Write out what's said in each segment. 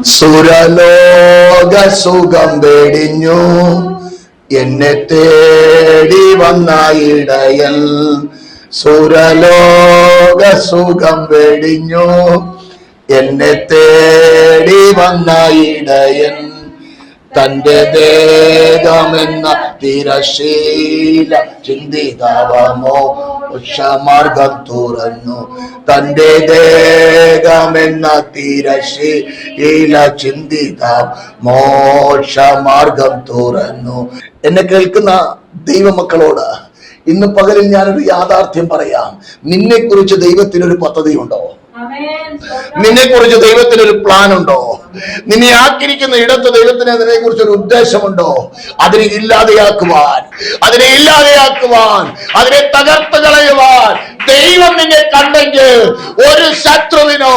സുരലോക സുഖം വെടിഞ്ഞു എന്നെ തേടി വന്ന ഇടയൻ. സുരലോക സുഖം വെടിഞ്ഞു എന്നെ തേടി വന്ന ഇടയൻ. തന്റെ ദേഹമെന്ന തിരശീല ചിന്തിതവമോ ഉഷമാർഗം തുറന്നു. തന്റെ ദേഹമെന്ന തിരശീല ചിന്തിത മോക്ഷമാർഗം തുറന്നു. എന്നെ കേൾക്കുന്ന ദൈവമക്കളോട് ഇന്ന് പകലിൽ ഞാനൊരു യാഥാർത്ഥ്യം പറയാം. നിന്നെ കുറിച്ച് ദൈവത്തിനൊരു പദ്ധതിയുണ്ടോ? നിന്നെ കുറിച്ച് ദൈവത്തിനൊരു പ്ലാൻ ഉണ്ടോ? നിന്നെ ആക്കിയിരിക്കുന്ന ഇടത്ത് ദൈവത്തിന് അതിനെ കുറിച്ചൊരു ഉദ്ദേശമുണ്ടോ? അതിനെ ഇല്ലാതെയാക്കുവാൻ, അതിനെ തകർത്ത് കളയുവാൻ ദൈവം നിന്നെ കണ്ടെങ്കിൽ ഒരു ശത്രുവിനോ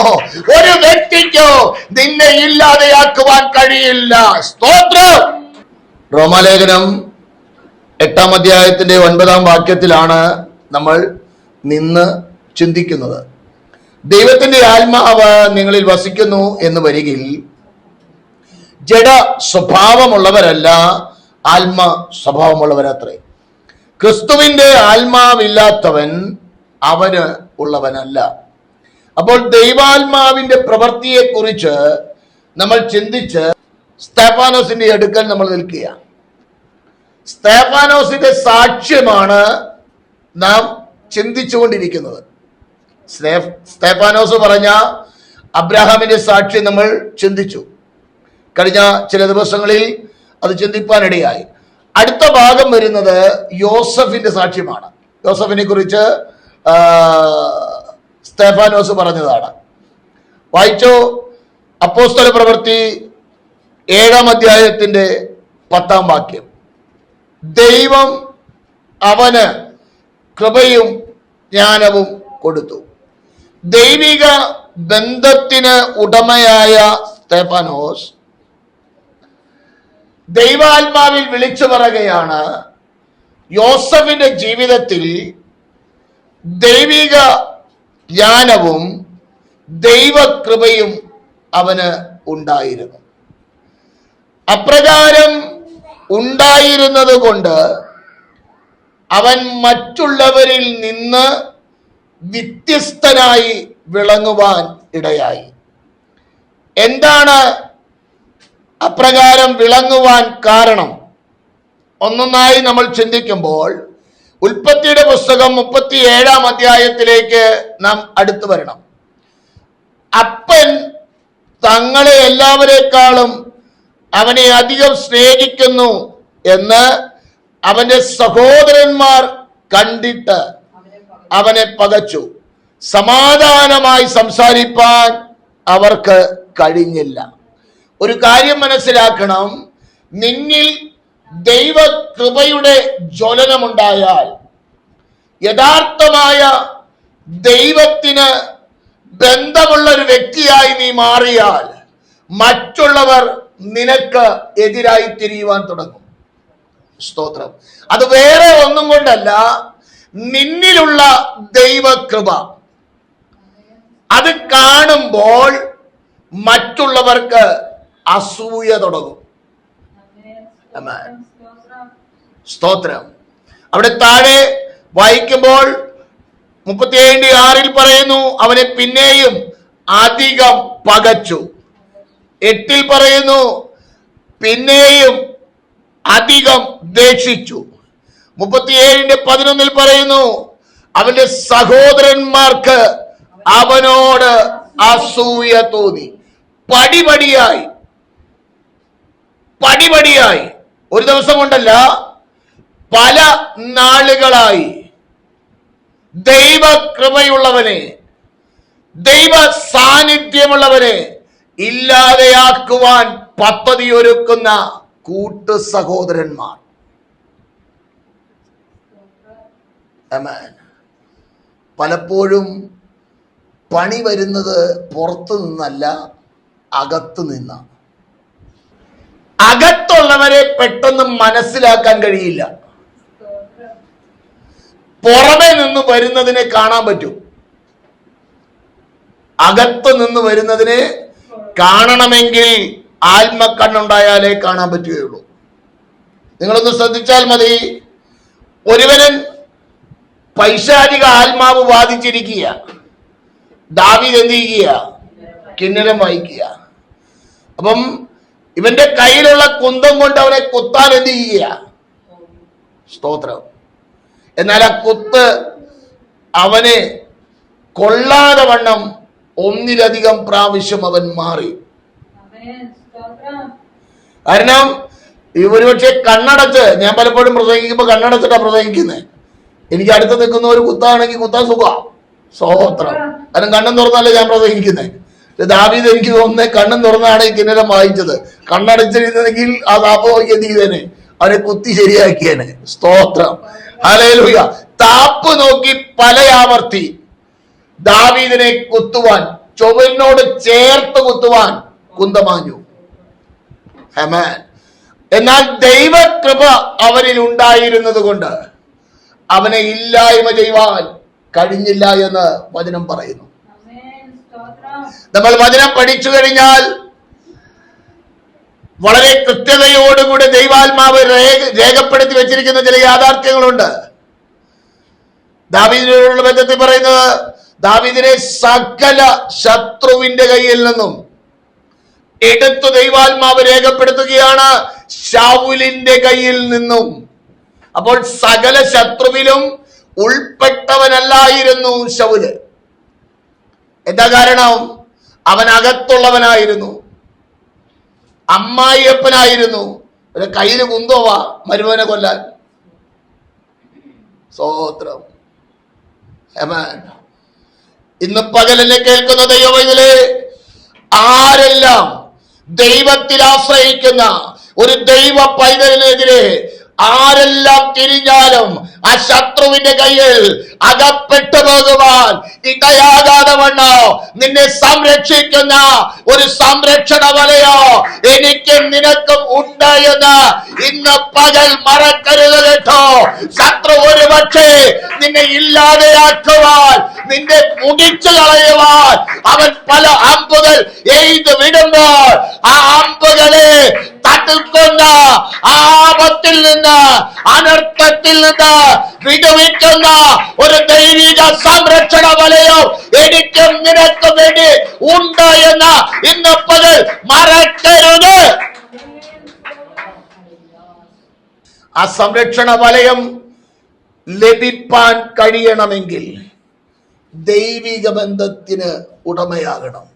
ഒരു വ്യക്തിക്കോ നിന്നെ ഇല്ലാതെയാക്കുവാൻ കഴിയില്ല. സ്തോത്രം. റോമാലേഖനം 8-ാം അധ്യായത്തിന്റെ 9-ാം വാക്യത്തിലാണ് നമ്മൾ നിന്ന് ചിന്തിക്കുന്നത്. ദൈവത്തിന്റെ ആത്മാവ് നിങ്ങളിൽ വസിക്കുന്നു എന്ന് വരികിൽ ജഡ സ്വഭാവമുള്ളവരല്ല, ആത്മ സ്വഭാവമുള്ളവരത്രേ. ക്രിസ്തുവിന്റെ ആത്മാവില്ലാത്തവൻ അവന് ഉള്ളവനല്ല. അപ്പോൾ ദൈവാത്മാവിന്റെ പ്രവൃത്തിയെ കുറിച്ച് നമ്മൾ ചിന്തിച്ച് സ്തെഫാനോസിന്റെ അടുക്കൽ നമ്മൾ നിൽക്കുക. സ്തെഫാനോസിന്റെ സാക്ഷ്യമാണ് നാം ചിന്തിച്ചുകൊണ്ടിരിക്കുന്നത്. സ്തെഫാനോസ് പറഞ്ഞ അബ്രഹാമിന്റെ സാക്ഷ്യം നമ്മൾ ചിന്തിച്ചു. കഴിഞ്ഞ ചില ദിവസങ്ങളിൽ അത് ചിന്തിപ്പാനിടയായി. അടുത്ത ഭാഗം വരുന്നത് യോസഫിന്റെ സാക്ഷ്യമാണ്. യോസഫിനെ കുറിച്ച് സ്തെഫാനോസ് പറഞ്ഞതാണ്. വായിച്ചോ. അപ്പോസ്തല പ്രവൃത്തി 7-ാം അധ്യായത്തിന്റെ 10-ാം വാക്യം. ദൈവം അവന് കൃപയും ജ്ഞാനവും കൊടുത്തു. ദൈവിക ബന്ധത്തിന് ഉടമയായ സ്തെഫാനോസ് ദൈവാത്മാവിൽ വിളിച്ചു പറയുകയാണ്, യോസഫിന്റെ ജീവിതത്തിൽ ദൈവിക ജ്ഞാനവും ദൈവകൃപയും അവന് ഉണ്ടായിരുന്നു. അപ്രകാരം ഉണ്ടായിരുന്നത് കൊണ്ട് അവൻ മറ്റുള്ളവരിൽ നിന്ന് വ്യത്യസ്തനായി വിളങ്ങുവാൻ ഇടയായി. എന്താണ് അപ്രകാരം വിളങ്ങുവാൻ കാരണം? ഒന്നൊന്നായി നമ്മൾ ചിന്തിക്കുമ്പോൾ ഉൽപ്പത്തിയുടെ പുസ്തകം 37-ാം അധ്യായത്തിലേക്ക് നാം അടുത്തു വരണം. അപ്പൻ തങ്ങളെ എല്ലാവരെക്കാളും അവനെ അധികം സ്നേഹിക്കുന്നു എന്ന് അവന്റെ സഹോദരന്മാർ കണ്ടിട്ട് അവനെ പകച്ചു. സമാധാനമായി സംസാരിപ്പാൻ അവർക്ക് കഴിഞ്ഞില്ല. ഒരു കാര്യം മനസ്സിലാക്കണം. നിന്നിൽ ദൈവകൃപയുടെ ജ്വലനമുണ്ടായാൽ, യഥാർത്ഥമായ ദൈവത്തിന് ബന്ധമുള്ള ഒരു വ്യക്തിയായി നീ മാറിയാൽ, മറ്റുള്ളവർ നിനക്ക് എതിരായി തിരിയുവാൻ തുടങ്ങും. സ്തോത്രം. അത് വേറെ ഒന്നും കൊണ്ടല്ല, നിന്നിലുള്ള ദൈവകൃപ അത് കാണുമ്പോൾ മറ്റുള്ളവർക്ക് അസൂയ തുടങ്ങും. സ്തോത്രം. അവിടെ താഴെ വായിക്കുമ്പോൾ 37:6 പറയുന്നു, അവനെ പിന്നെയും അധികം പകച്ചു. 8 പറയുന്നു, പിന്നെയും അധികം ദേഷിച്ചു. 37:11 പറയുന്നു, അവന്റെ സഹോദരന്മാർക്ക് അവനോട് അസൂയ തോന്നി. പടിപടിയായി ഒരു ദിവസം കൊണ്ടല്ല, പല നാളുകളായി ദൈവകൃപയുള്ളവനെ, ദൈവ സാന്നിധ്യമുള്ളവനെ ഇല്ലാതെയാക്കുവാൻ പദ്ധതിയൊരുക്കുന്ന കൂട്ടു സഹോദരന്മാർ. പലപ്പോഴും പണി വരുന്നത് പുറത്തു നിന്നല്ല, അകത്തു നിന്നാണ്. അകത്തുള്ളവരെ പെട്ടെന്ന് മനസ്സിലാക്കാൻ കഴിയില്ല. പുറമെ നിന്ന് വരുന്നതിനെ കാണാൻ പറ്റും, അകത്ത് നിന്ന് വരുന്നതിനെ കാണണമെങ്കിൽ ആത്മക്കണ്ണുണ്ടായാലേ കാണാൻ പറ്റുകയുള്ളൂ. നിങ്ങളൊന്ന് ശ്രദ്ധിച്ചാൽ മതി. ഒരുവനൻ പൈശാചിക ആത്മാവ് ബാധിച്ചിരിക്കുക, ദാവീദ് എന്ത് ചെയ്യുക? കിന്നരം വായിക്കുക. അപ്പം ഇവന്റെ കയ്യിലുള്ള കുന്തം കൊണ്ട് അവനെ കുത്താൻ എന്ത് ചെയ്യുക? സ്തോത്രം. എന്നാൽ ആ കുത്ത് അവനെ കൊള്ളാതെ വണ്ണം ഒന്നിലധികം പ്രാവശ്യം അവൻ മാറി. കാരണം ഒരുപക്ഷെ കണ്ണടച്ച്, ഞാൻ പലപ്പോഴും പ്രസംഗിക്കുമ്പോ കണ്ണടച്ചിട്ടാ പ്രസംഗിക്കുന്നത്. എനിക്ക് അടുത്ത് നിൽക്കുന്ന ഒരു കുത്താണെങ്കിൽ കുത്താൻ സുഖം, സ്തോത്രം. കാരണം കണ്ണും തുറന്നല്ലേ ഞാൻ പ്രസംഗിക്കുന്നത്. ദാവീദ് എനിക്ക് തോന്നുന്നത് കണ്ണും തുറന്നാണ് ഈ കിന്നരം വായിച്ചത്. കണ്ണടച്ചിരുന്നെങ്കിൽ ആ താപ്പോക്ക് എന്ത് ചെയ്തേനെ? അവനെ കുത്തി ശരിയാക്കിയേനെ. സ്തോത്രം, ഹല്ലേലൂയ. താപ്പ് നോക്കി പല ആവർത്തി ദാവീദിനെ കുത്തുവാൻ, ചുവലിനോട് ചേർത്ത് കുത്തുവാൻ കുന്തമാഞ്ഞു. ആമേൻ. എന്നാൽ ദൈവകൃപ അവനിൽ ഉണ്ടായിരുന്നത് കൊണ്ട് അവനെ ഇല്ലായ്മ ചെയ്യുവാൻ കഴിഞ്ഞില്ല എന്ന് വചനം പറയുന്നു. നമ്മൾ വചനം പഠിച്ചു കഴിഞ്ഞാൽ വളരെ കൃത്യതയോടുകൂടി ദൈവാത്മാവ് രേഖപ്പെടുത്തി വെച്ചിരിക്കുന്ന ചില യാഥാർത്ഥ്യങ്ങളുണ്ട്. ദാവീദിനോടുള്ള ബന്ധത്തിൽ പറയുന്നത്, ദാവീദിനെ സകല ശത്രുവിന്റെ കയ്യിൽ നിന്നും എടുത്തു ദൈവാത്മാവ് രേഖപ്പെടുത്തുകയാണ്, ശൗലിന്റെ കയ്യിൽ നിന്നും. അപ്പോൾ സകല ശത്രുവിലും ഉൾപ്പെട്ടവനല്ലായിരുന്നു ശൗല്. എന്താ കാരണം? അവൻ അകത്തുള്ളവനായിരുന്നു, അമ്മായിയപ്പനായിരുന്നു. ഒരു കയ്യില് കുന്തോവാ മരുമനെ കൊല്ലാൻ. സ്തോത്രം, ആമേൻ. ഇന്ന് പകലിനെ കേൾക്കുന്ന ദൈവമൈതലേ, ആരെല്ലാം ദൈവത്തിൽ ആശ്രയിക്കുന്ന ഒരു ദൈവ പൈതലിനെതിരെ ആരെല്ലാം തിരിഞ്ഞാലും ആ ശത്രുവിന്റെ കയ്യിൽ അകപ്പെട്ടു പോകുവാൻ ഇടയാകാതെ വണ്ണോ നിന്നെ സംരക്ഷിക്കുന്ന ഒരു സംരക്ഷണ വലയോ എനിക്കും നിനക്കും ഉണ്ട് എന്ന് ഇന്ന് പകൽ മറക്കരുത് കേട്ടോ. ശത്രു ഒരു പക്ഷേ നിന്നെ ഇല്ലാതെയാക്കുവാൻ, നിന്നെ മുടിച്ചു കളയുവാൻ അവൻ പല അമ്പുകൾ എയ്ത് വിടുമ്പോൾ ആ അമ്പുകളെ തടുക്കുന്ന, ആപത്തിൽ നിന്ന്, അനർത്ഥത്തിൽ നിന്ന് വിടുവിക്കുന്ന ഒരു ദൈവിക സംരക്ഷണ വലയോ എനിക്കും നിനക്കും വേണ്ടി ഉണ്ട് എന്ന് ഇന്ന് പകൽ മറക്കരുത്. ആ സംരക്ഷണ വലയം ലഭിപ്പാൻ കഴിയണമെങ്കിൽ ദൈവിക ബന്ധത്തിന് ഉടമയാകണം.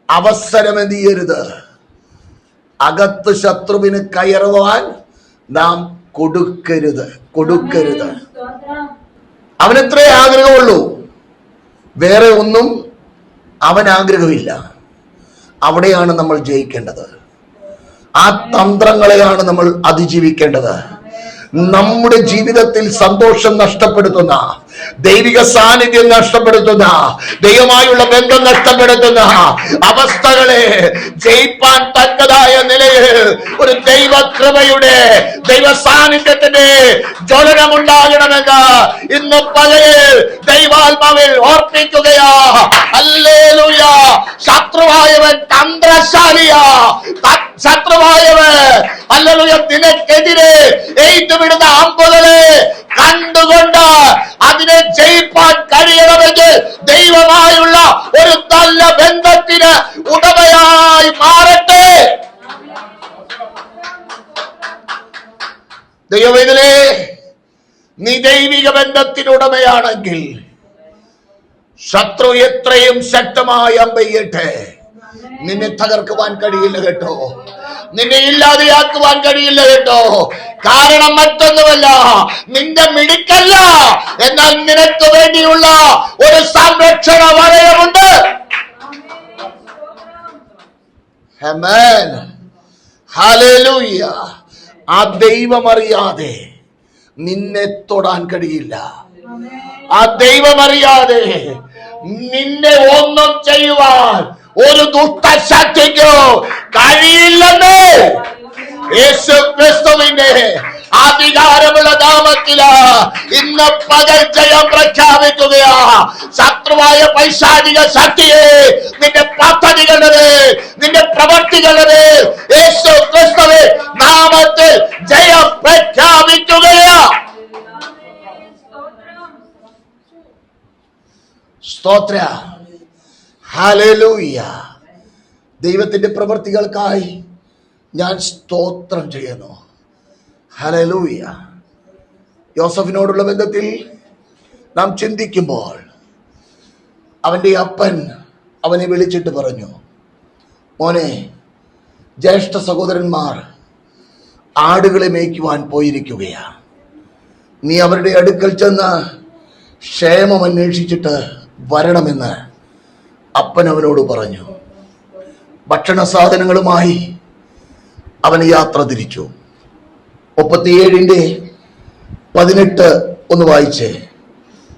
അവസരം എന്ത് ചെയ്യരുത്? അകത്ത് ശത്രുവിന് കയറുവാൻ നാം കൊടുക്കരുത്. അവനത്രേ ആഗ്രഹമുള്ളൂ, വേറെ ഒന്നും അവൻ ആഗ്രഹമില്ല. അവിടെയാണ് നമ്മൾ ജയിക്കേണ്ടത്. ആ തന്ത്രങ്ങളെയാണ് നമ്മൾ അതിജീവിക്കേണ്ടത്. നമ്മുടെ ജീവിതത്തിൽ സന്തോഷം നഷ്ടപ്പെടുത്തുന്ന, ദൈവിക സാന്നിധ്യം നഷ്ടപ്പെടുത്തുന്ന, ദൈവമായുള്ള ബന്ധം നഷ്ടപ്പെടുത്തുന്ന അവസ്ഥകളെ ജയിപ്പാൻ തക്കതായ നിലയിൽ ഒരു ദൈവകൃപയുടെ, ദൈവ സാന്നിധ്യത്തിന്റെ ജ്വലനമുണ്ടാകണമെന്ന് ഇന്ന് പകൽ ദൈവാത്മാവിൽ ഓർപ്പിക്കുകയാ. ഹല്ലേലൂയ. ശത്രുവായവൻ തന്ത്രശാലിയാ. ശത്രുവായവൻ ഹല്ലേലൂയ നിനക്കെതിരെ ഏറ്റുവിടുന്ന അമ്പുകളെ കണ്ടുകൊണ്ട് അതിനെ ജയിപ്പാൻ കഴിയണമെങ്കിൽ ദൈവമായുള്ള ഒരു നല്ല ബന്ധത്തിന് ഉടമയായി മാറട്ടെ. ദൈവമേ, നീ ദൈവിക ബന്ധത്തിന് ഉടമയാണെങ്കിൽ ശത്രു എത്രയും ശക്തമായി അമ്പെയ്യട്ടെ, നിന്നെ തകർക്കുവാൻ കഴിയില്ല കേട്ടോ. നിന്നെ ഇല്ലാതെയാക്കുവാൻ കഴിയില്ല കേട്ടോ. കാരണം മറ്റൊന്നുമല്ല, നിന്റെ മിടുക്കല്ല, എന്നാൽ നിനക്ക് വേണ്ടിയുള്ള ഒരു സംരക്ഷണ വലയമുണ്ട്. ആമേൻ, ഹല്ലേലൂയ. ആ ദൈവമറിയാതെ നിന്നെ തൊടാൻ കഴിയില്ല. ആ ദൈവമറിയാതെ നിന്നെ ഒന്നും ചെയ്യുവാൻ ഒരു ദുഷ്ടശക്തിക്കോ കഴിയില്ലെന്ന് യേശു ക്രിസ്തുവിന്റെ അധികാരമുള്ള നാമത്തില് ഇന്ന് പകൽ ജയം പ്രഖ്യാപിക്കുകയാ. ശത്രുവായ പൈശാചിക ശക്തിയെ, നിന്റെ പദ്ധതികളുടെ, നിന്റെ പ്രവർത്തികളുടെ യേശു ക്രിസ്തുവിന്റെ നാമത്തിൽ ജയം പ്രഖ്യാപിക്കുകയാ. സ്തോത്ര, ഹല്ലേലൂയ. ദൈവത്തിന്റെ പ്രവൃത്തികൾക്കായി ഞാൻ സ്തോത്രം ചെയ്യുന്നു. ഹല്ലേലൂയ. യോസഫിനോടുള്ള ബന്ധത്തിൽ നാം ചിന്തിക്കുമ്പോൾ അവന്റെ അപ്പൻ അവനെ വിളിച്ചിട്ട് പറഞ്ഞു, മോനെ, ജ്യേഷ്ഠ സഹോദരന്മാർ ആടുകളെ മേയ്ക്കുവാൻ പോയിരിക്കുകയാ. നീ അവരുടെ അടുക്കൽ ചെന്ന് ക്ഷേമം അന്വേഷിച്ചിട്ട് വരണമെന്ന് അപ്പൻ അവനോട് പറഞ്ഞു. ഭക്ഷണ സാധനങ്ങളുമായി അവന് യാത്ര തിരിച്ചു. 37:18 ഒന്ന് വായിച്ചേ.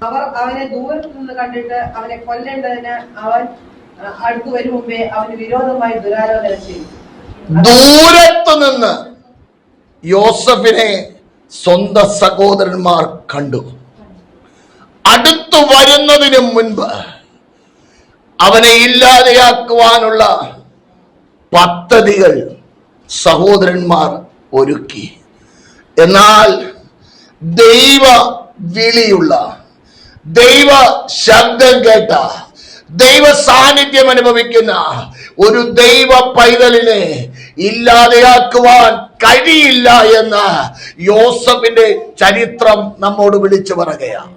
അവർ അവനെ ദൂരത്ത് നിന്ന് കണ്ടിട്ട് അവനെ കൊല്ലേണ്ടതിന് അവൻ അടുത്തു വരും മുമ്പേ അവന് വിരോധമായി ദുരാലോചന ചെയ്തു. ദൂരത്ത് നിന്ന് യോസഫിനെ സ്വന്തം സഹോദരന്മാർ കണ്ടു. അടുത്തു വരുന്നതിന് മുൻപ് അവനെ ഇല്ലാതെയാക്കുവാനുള്ള പദ്ധതികൾ സഹോദരന്മാർ ഒരുക്കി. എന്നാൽ ദൈവ വിളിയുള്ള, ദൈവ ശബ്ദം കേട്ട, ദൈവ സാന്നിധ്യം അനുഭവിക്കുന്ന ഒരു ദൈവ പൈതലിനെ ഇല്ലാതെയാക്കുവാൻ കഴിയില്ല എന്ന് യോസഫിന്റെ ചരിത്രം നമ്മോട് വിളിച്ചു പറയുകയാണ്.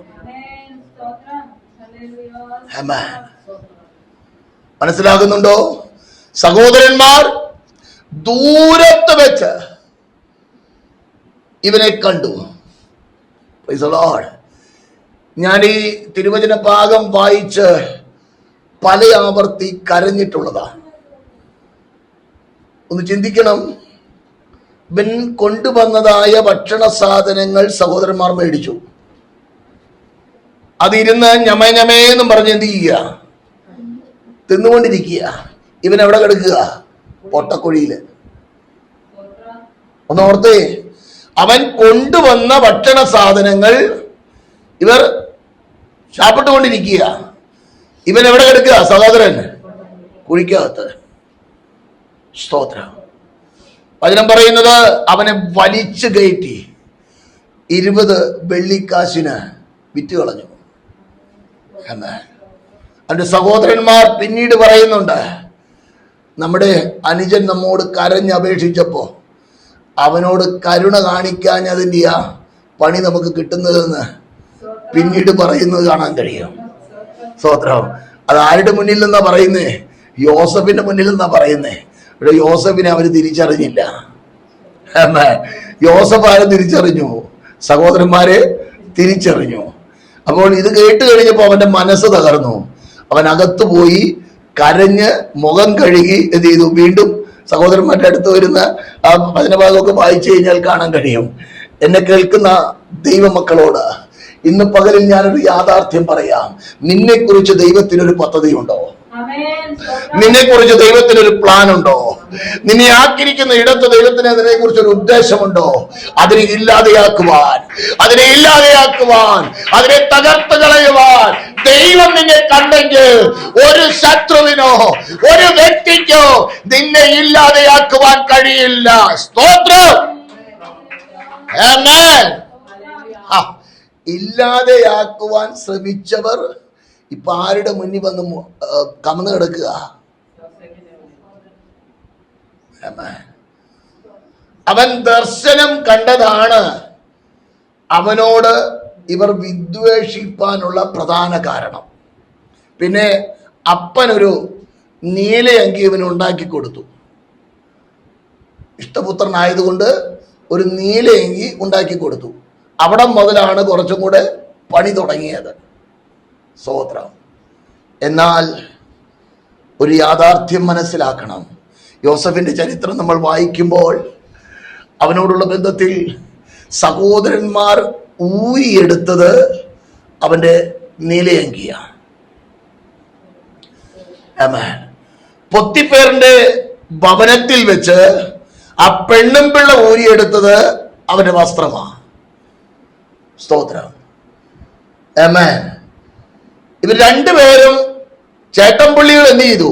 മനസ്സിലാകുന്നുണ്ടോ? സഹോദരന്മാർ ദൂരത്ത് വെച്ച് ഇവനെ കണ്ടു. Praise the Lord. ഞാൻ ഈ തിരുവചന ഭാഗം വായിച്ച് പല ആവർത്തി കരഞ്ഞിട്ടുള്ളതാ. ഒന്ന് ചിന്തിക്കണം. ഇവൻ കൊണ്ടുവന്നതായ ഭക്ഷണ സാധനങ്ങൾ സഹോദരന്മാർ മേടിച്ചു. അതിരുന്ന് ഞമേന്നും പറഞ്ഞ് എന്ത് ചെയ്യുക? തിന്നുകൊണ്ടിരിക്കുക. ഇവൻ എവിടെ കിടക്കുക? പൊട്ടക്കുഴിയില്. ഒന്നോർത്തേ, അവൻ കൊണ്ടുവന്ന ഭക്ഷണ സാധനങ്ങൾ ഇവർ ശാപ്പിട്ടുകൊണ്ടിരിക്കുക. ഇവൻ എവിടെ കിടക്കുക? സഹോദരൻ കുഴിക്കകത്ത്. സ്തോത്രം. വചനം പറയുന്നത് അവനെ വലിച്ചു കയറ്റി 20 വെള്ളിക്കാശിന് വിറ്റ് കളഞ്ഞു. അവന്റെ സഹോദരന്മാർ പിന്നീട് പറയുന്നുണ്ട്, നമ്മുടെ അനുജൻ നമ്മോട് കരഞ്ഞപേക്ഷിച്ചപ്പോ അവനോട് കരുണ കാണിക്കാഞ്ഞതിന്റെ ആ പണി നമുക്ക് കിട്ടുന്നതെന്ന് പിന്നീട് പറയുന്നത് കാണാൻ കഴിയും. സ്തോത്രം. അത് ആരുടെ മുന്നിൽ നിന്നാ പറയുന്നേ? യോസഫിന്റെ മുന്നിൽ നിന്നാ പറയുന്നേ. ഇവിടെ യോസഫിനെ അവര് തിരിച്ചറിഞ്ഞില്ല. യോസഫ് ആരെ തിരിച്ചറിഞ്ഞു? സഹോദരന്മാരെ തിരിച്ചറിഞ്ഞു. അപ്പോൾ ഇത് കേട്ട് കഴിഞ്ഞപ്പോ അവന്റെ മനസ്സ് തകർന്നു. അവൻ അകത്ത് പോയി കരഞ്ഞ് മുഖം കഴുകി എന്ത് ചെയ്തു? വീണ്ടും സഹോദരന്മാരുടെ അടുത്ത് വരുന്ന ആ വചനഭാഗമൊക്കെ വായിച്ചു കഴിഞ്ഞാൽ കാണാൻ കഴിയും. എന്നെ കേൾക്കുന്ന ദൈവമക്കളോട് ഇന്ന് പകലിൽ ഞാനൊരു യാഥാർത്ഥ്യം പറയാം. നിന്നെ കുറിച്ച് ദൈവത്തിനൊരു പദ്ധതിയുണ്ടോ? നിന്നെ കുറിച്ച് ദൈവത്തിനൊരു പ്ലാൻ ഉണ്ടോ? നിന്നെ ആക്കിയിരിക്കുന്ന ഇടത്ത് ദൈവത്തിന് അതിനെ കുറിച്ചൊരു ഉദ്ദേശമുണ്ടോ? അതിനെ ഇല്ലാതെയാക്കുവാൻ, അതിനെ തകർത്ത് കളയുവാൻ ദൈവം നിന്നെ കണ്ടെങ്കിൽ ഒരു ശത്രുവിനോ ഒരു വ്യക്തിക്കോ നിന്നെ ഇല്ലാതെയാക്കുവാൻ കഴിയില്ല. സ്തോത്രം. ആമേൻ. ഇല്ലാതെയാക്കുവാൻ ശ്രമിച്ചവർ ഇപ്പൊ ആരുടെ മുന്നിൽ വന്ന് കമന്ന് കിടക്കുക? അവൻ ദർശനം കണ്ടതാണ് അവനോട് ഇവർ വിദ്വേഷിപ്പാനുള്ള പ്രധാന കാരണം. പിന്നെ അപ്പനൊരു നീലയങ്കി ഇവന് ഉണ്ടാക്കി കൊടുത്തു. ഇഷ്ടപുത്രനായതുകൊണ്ട് ഒരു നീലയങ്കി ഉണ്ടാക്കി കൊടുത്തു. അവിടെ മുതലാണ് കുറച്ചും കൂടെ പണി തുടങ്ങിയത്. സ്തോത്രം. എന്നാൽ ഒരു യാഥാർത്ഥ്യം മനസ്സിലാക്കണം. യോസഫിന്റെ ചരിത്രം നമ്മൾ വായിക്കുമ്പോൾ അവനോടുള്ള ബന്ധത്തിൽ സഹോദരന്മാർ ഊരിയെടുത്തത് അവന്റെ നീലയങ്കിയാണ്. പൊത്തിഫേറിന്റെ ഭവനത്തിൽ വെച്ച് ആ പെണ്ണും പിള്ള ഊരിയെടുത്തത് അവന്റെ വസ്ത്രമാ. സ്തോത്രം. ആമേൻ. ഇവർ രണ്ടുപേരും ചേട്ടൻപുള്ളികൾ എന്ത് ചെയ്തു?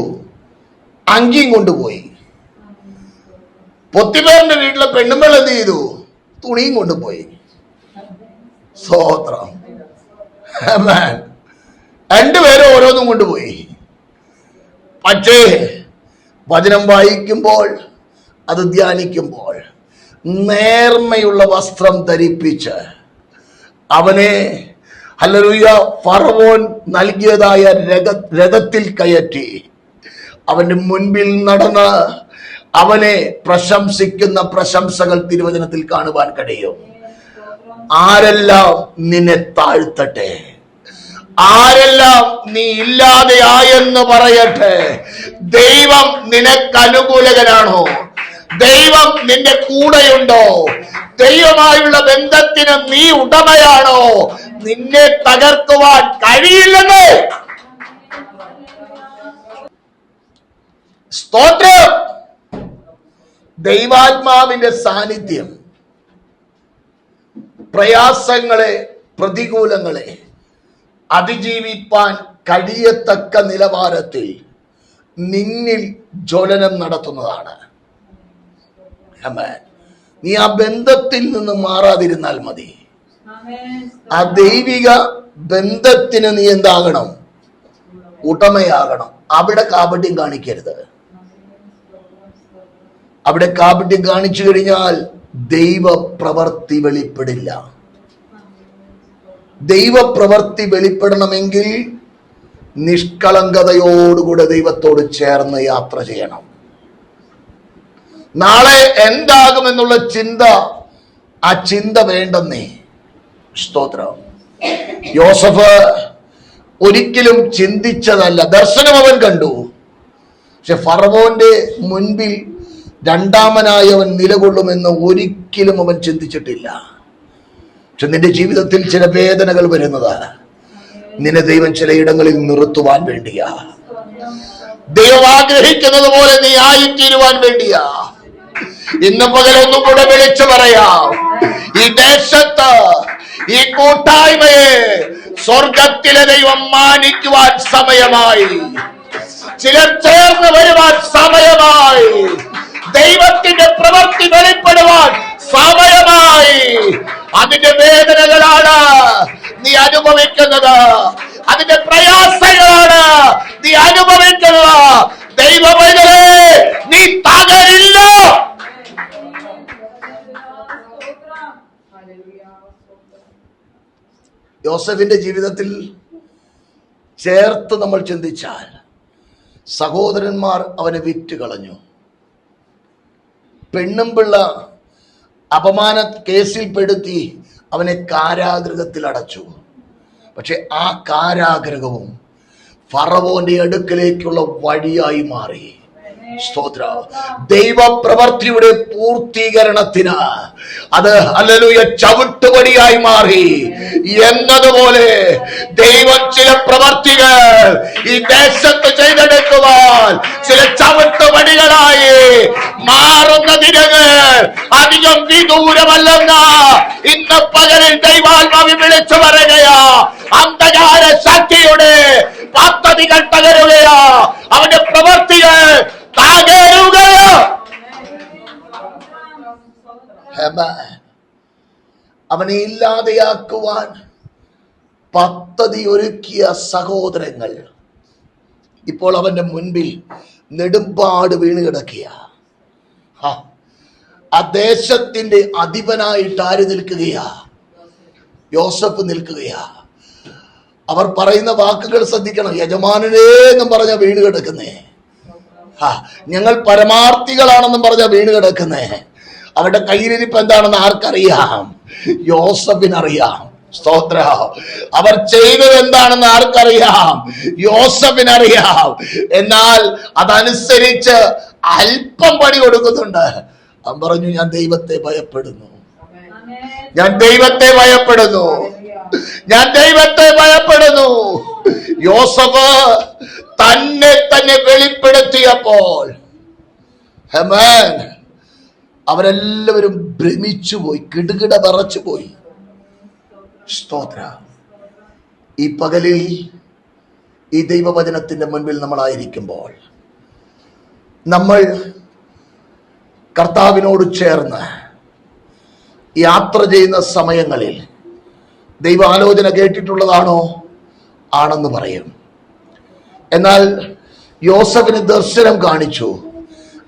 അങ്കിയും കൊണ്ടുപോയി. പൊത്തിഫേറിന്റെ വീട്ടിലെ പെണ്ണുമ്പോൾ എന്ത് ചെയ്തു? തുണിയും കൊണ്ടുപോയി. സ്തോത്രം. ആമേൻ. രണ്ടുപേരും ഓരോന്നും കൊണ്ടുപോയി. പക്ഷേ വചനം വായിക്കുമ്പോൾ, അത് ധ്യാനിക്കുമ്പോൾ, നേർമയുള്ള വസ്ത്രം ധരിപ്പിച്ച് അവനെ ഹല്ലേലൂയ ഫറവോൻ നൽകിയതായ രഥത്തിൽ കയറ്റി അവന്റെ മുൻപിൽ നടന്ന് അവനെ പ്രശംസിക്കുന്ന പ്രശംസകൾ തിരുവചനത്തിൽ കാണുവാൻ കഴിയും. ആരെല്ലാം നിന്നെ താഴ്ത്തട്ടെ, ആരെല്ലാം നീ ഇല്ലാതെയായെന്ന് പറയട്ടെ, ദൈവം നിനക്ക് അനുകൂലകനാണോ? ദൈവം നിന്റെ കൂടെയുണ്ടോ? ദൈവമായുള്ള ബന്ധത്തിന് നീ ഉടമയാണോ? നിന്നെ തകർക്കുവാൻ കഴിയില്ലെന്ന്. സ്തോത്രം. ദൈവാത്മാവിന്റെ സാന്നിധ്യം പ്രയാസങ്ങളെ, പ്രതികൂലങ്ങളെ അതിജീവിപ്പാൻ കഴിയത്തക്ക നിലവാരത്തിൽ നിന്നിൽ ജ്വലനം നടത്തുന്നതാണ്. നീ ആ ബന്ധത്തിൽ നിന്ന് മാറാതിരുന്നാൽ മതി. ആ ദൈവിക ബന്ധത്തിന് നീ എന്താകണം? ഉടമയാകണം. അവിടെ കാപട്യം കാണിക്കരുത്. അവിടെ കാപട്യം കാണിച്ചു കഴിഞ്ഞാൽ ദൈവപ്രവർത്തി വെളിപ്പെടില്ല. ദൈവപ്രവർത്തി വെളിപ്പെടണമെങ്കിൽ നിഷ്കളങ്കതയോടുകൂടെ ദൈവത്തോട് ചേർന്ന് യാത്ര ചെയ്യണം. നാളെ എന്താകുമെന്നുള്ള ചിന്ത, ആ ചിന്ത വേണ്ടെന്നേ. സ്തോത്രം. യോസഫ് ഒരിക്കലും ചിന്തിച്ചതല്ല. ദർശനം അവൻ കണ്ടു, പക്ഷെ ഫറവോന്റെ മുൻപിൽ രണ്ടാമനായി അവൻ നിലകൊള്ളുമെന്ന് ഒരിക്കലും അവൻ ചിന്തിച്ചിട്ടില്ല. പക്ഷെ നിന്റെ ജീവിതത്തിൽ ചില വേദനകൾ വരുന്നത് നിന്നെ ദൈവം ചിലയിടങ്ങളിൽ നിർത്തുവാൻ വേണ്ടിയാ. ദൈവം ആഗ്രഹിക്കുന്നത് പോലെ നീ ആയിത്തീരുവാൻ വേണ്ടിയാ. ഇന്ന് പകലൊന്നും കൂടെ വിളിച്ചു പറയാം, ഈ ദേശത്ത്, ഈ കൂട്ടായ്മയെ സ്വർഗത്തിലെ ദൈവം മാനിക്കുവാൻ സമയമായി. ചിലർ ചേർന്ന് വരുവാൻ സമയമായി. ദൈവത്തിന്റെ പ്രവൃത്തി വെളിപ്പെടുവാൻ സമയമായി. അതിന്റെ വേദനകളാണ് നീ അനുഭവിക്കുന്നത്, അതിന്റെ പ്രയാസങ്ങളാണ് നീ അനുഭവിക്കുന്നത്. ദൈവമേ, നീ തകരില്ല. യോസഫിന്റെ ജീവിതത്തിൽ ചേർത്ത് നമ്മൾ ചിന്തിച്ചാൽ, സഹോദരന്മാർ അവനെ വിറ്റ് കളഞ്ഞു. പെണ്ണും പിള്ള അപമാന കേസിൽപ്പെടുത്തി അവനെ കാരാഗൃഹത്തിൽ അടച്ചു. പക്ഷെ ആ കാരാഗൃഹവും ഫറവോന്റെ അടുക്കലേക്കുള്ള വഴിയായി മാറി. സ്തോത്ര. ദൈവപ്രവർത്തിയുടെ പൂർത്തീകരണത്തിന് അത് ഹല്ലേലൂയ ചവിട്ടുപടിയായി മാറി എന്നതുപോലെ ദൈവം ചില പ്രവർത്തികൾ ഈ ദേശത്ത് ചെയ്തെടുക്കുവാൻ ചില ചവിട്ടുപടികളായി മാറുന്ന ദിനങ്ങൾ അധികം വിദൂരമല്ലെന്ന് ഇന്ന് പകലിൽ ദൈവാത്മാവിൽ വിളിച്ചു പറയുകയാ. അന്ധകാര ശക്തിയുടെ പദ്ധതികൾ തകരുകയാ, അവന്റെ പ്രവർത്തികൾ തകരുകയാ. അവനെ ഇല്ലാതെയാക്കുവാൻ പദ്ധതി ഒരുക്കിയ സഹോദരങ്ങൾ ഇപ്പോൾ അവന്റെ മുൻപിൽ നെടുമ്പാട് വീണ് കിടക്കുക. ആ ദേശത്തിന്റെ അധിപനായിട്ട് ആര് നിൽക്കുകയാ? യോസഫ് നിൽക്കുകയാ. അവർ പറയുന്ന വാക്കുകൾ ശ്രദ്ധിക്കണം. യജമാനനേ എന്നും പറഞ്ഞ വീണ് കിടക്കുന്നേ. ഞങ്ങൾ പരമാർത്ഥികളാണെന്നും പറഞ്ഞ വീണ് കിടക്കുന്നേ. അവരുടെ കയ്യിലിരിപ്പ് എന്താണെന്ന് ആർക്കറിയാം? യോസഫിനറിയാം. സ്തോത്ര. അവർ ചെയ്തത് എന്താണെന്ന് ആർക്കറിയാം? യോസഫിനറിയാം. എന്നാൽ അതനുസരിച്ച് അല്പം പണി കൊടുക്കുന്നുണ്ട്. അവൻ പറഞ്ഞു, ഞാൻ ദൈവത്തെ ഭയപ്പെടുന്നു, ഞാൻ ദൈവത്തെ ഭയപ്പെടുന്നു, ഞാൻ ദൈവത്തെ ഭയപ്പെടുന്നു. യോസഫ് തന്നെ തന്നെ വെളിപ്പെടുത്തിയപ്പോൾ അവരെല്ലാവരും ഭ്രമിച്ചുപോയി, കിടുകിട വിറച്ചുപോയി. സ്തോത്ര. ഈ പകലിൽ ഈ ദൈവവചനത്തിന്റെ മുൻപിൽ നമ്മളായിരിക്കുമ്പോൾ നമ്മൾ കർത്താവിനോട് ചേർന്ന് യാത്ര ചെയ്യുന്ന സമയങ്ങളിൽ ദൈവാലോചന കേട്ടിട്ടുള്ളതാണോ? ആണെന്ന് പറയും. എന്നാൽ യോസഫിന് ദർശനം കാണിച്ചു,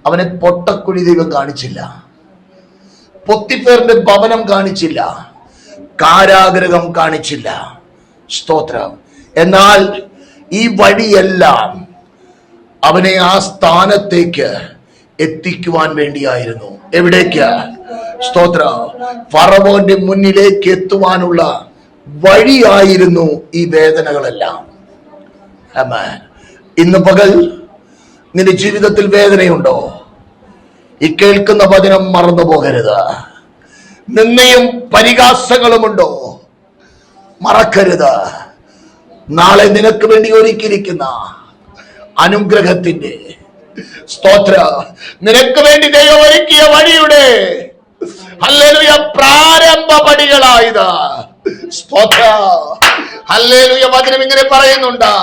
അവനെ പൊട്ടക്കുഴി ദൈവം കാണിച്ചില്ല. പൊത്തിഫേറിന്റെ ഭവനം കാണിച്ചില്ല, കാരാഗൃഹം കാണിച്ചില്ല. സ്തോത്രം. എന്നാൽ ഈ വഴിയെല്ലാം അവനെ ആ സ്ഥാനത്തേക്ക് എത്തിക്കുവാൻ വേണ്ടിയായിരുന്നു. എവിടേക്ക്? സ്തോത്രം. ഫറവോന്റെ മുന്നിലേക്ക് എത്തുവാനുള്ള വഴിയായിരുന്നു ഈ വേദനകളെല്ലാം. ആമേൻ. ഇന്ന് പകൽ നിന്റെ ജീവിതത്തിൽ വേദനയുണ്ടോ? ഈ കേൾക്കുന്ന വചനം മറന്നു പോകരുത്. നിന്നയും പരിഹാസങ്ങളുമുണ്ടോ? മറക്കരുത്. നാളെ നിനക്ക് വേണ്ടി ഒരുക്കിയിരിക്കുന്ന അനുഗ്രഹത്തിന്റെ സ്തോത്ര, നിനക്ക് വേണ്ടി ദൈവം ഒരുക്കിയ വഴിയുടെ ഹല്ലേലൂയ പ്രാരംഭ പടികളായത്. സ്തോത്ര. ഹല്ലേലൂയ. വചനം ഇങ്ങനെ പറയുന്നുണ്ട്,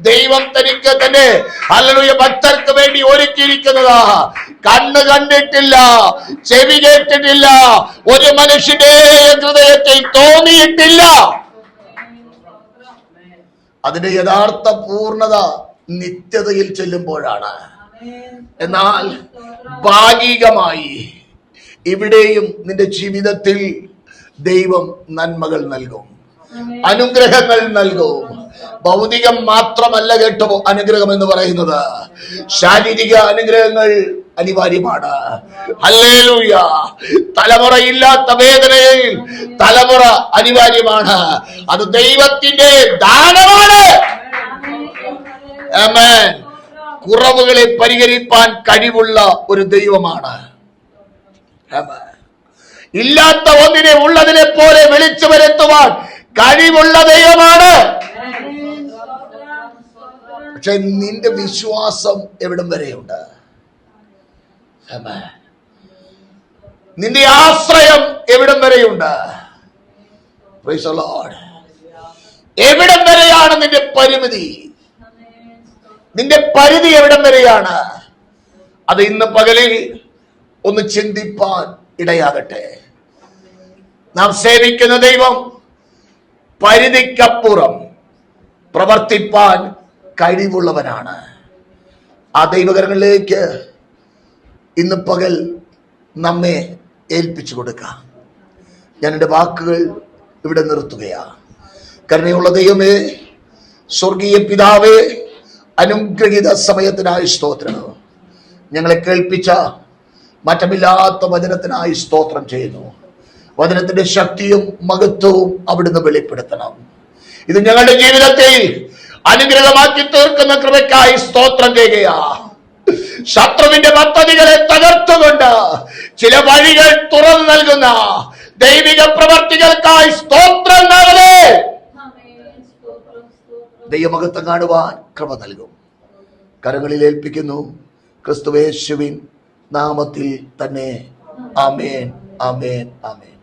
ദൈവം തനിക്ക് തന്നെ ഹല്ലേലൂയ ഭക്തർക്ക് വേണ്ടി ഒരുക്കിയിരിക്കുന്നതാ കണ്ണ് കണ്ടിട്ടില്ല, ചെവി കേട്ടിട്ടില്ല, ഒരു മനുഷ്യന്റെ ഹൃദയത്തിൽ തോന്നിയിട്ടില്ല. അതിന്റെ യഥാർത്ഥ പൂർണ്ണത നിത്യതയിൽ ചെല്ലുമ്പോഴാണ്. എന്നാൽ ഭാഗികമായി ഇവിടെയും നിന്റെ ജീവിതത്തിൽ ദൈവം നന്മകൾ നൽകും, അനുഗ്രഹങ്ങൾ നൽകും. ഭൗതികം മാത്രമല്ല കേട്ടോ അനുഗ്രഹം എന്ന് പറയുന്നത്, ശാരീരിക അനുഗ്രഹങ്ങൾ അനിവാര്യമാണ്. ഹല്ലേലൂയ. തലമുറയില്ലാത്ത വേദനയിൽ തലമുറ അനിവാര്യമാണ്. അത് ദൈവത്തിന്റെ ദാനമാണ്. ആമേൻ. കുറവുകളെ പരിഹരിപ്പാൻ കഴിവുള്ള ഒരു ദൈവമാണ്. ആമേൻ. ഇല്ലാത്ത ഒന്നിനെ ഉള്ളതിനെ പോലെ വിളിച്ചു വരുത്തുവാൻ കഴിവുള്ള ദൈവമാണ്. പക്ഷെ നിന്റെ വിശ്വാസം എവിടം വരെയുണ്ട്? നിന്റെ ആശ്രയം എവിടം വരെയുണ്ട്? Praise the Lord. എവിടം വരെയാണ് നിന്റെ പരിമിതി? നിന്റെ പരിധി എവിടം വരെയാണ്? അത് ഇന്ന് പകലിൽ ഒന്ന് ചിന്തിപ്പാൻ ഇടയാകട്ടെ. നാം സേവിക്കുന്ന ദൈവം പരിധിക്കപ്പുറം പ്രവർത്തിപ്പാൻ കഴിവുള്ളവനാണ്. ആ ദൈവകരങ്ങളിലേക്ക് ഇന്ന് പകൽ നമ്മെ ഏൽപ്പിച്ചു കൊടുക്കാം. ഞാൻ എൻ്റെ വാക്കുകൾ ഇവിടെ നിർത്തുകയാണ്. കരുണയുള്ള ദൈവമേ, സ്വർഗീയ പിതാവേ, അനുഗ്രഹീത സമയത്തിനായി സ്തോത്രം. ഞങ്ങളെ കേൾപ്പിച്ച മാറ്റമില്ലാത്ത വചനത്തിനായി സ്തോത്രം ചെയ്യുന്നു. വചനത്തിന്റെ ശക്തിയും മഹത്വവും അവിടുന്ന് വെളിപ്പെടുത്തണം. ഇത് ഞങ്ങളുടെ ജീവിതത്തിൽ അനുഗ്രഹമാക്കി തീർക്കുന്ന കൃപയ്ക്കായി സ്തോത്രം ചെയ്യുകയാ. ശത്രുവിന്റെ പദ്ധതികളെ തകർത്തുകൊണ്ട് ചില വഴികൾ തുറന്നു നൽകുന്ന ദൈവിക പ്രവർത്തികൾക്കായി സ്തോത്രം നൽകണേ. ദൈവമഹത്വം കാണുവാൻ കൃപ നൽകും. കരങ്ങളിൽ ഏൽപ്പിക്കുന്നു ക്രിസ്തുയേശുവിൻ നാമത്തിൽ തന്നെ. ആമേൻ, ആമേൻ, ആമേൻ.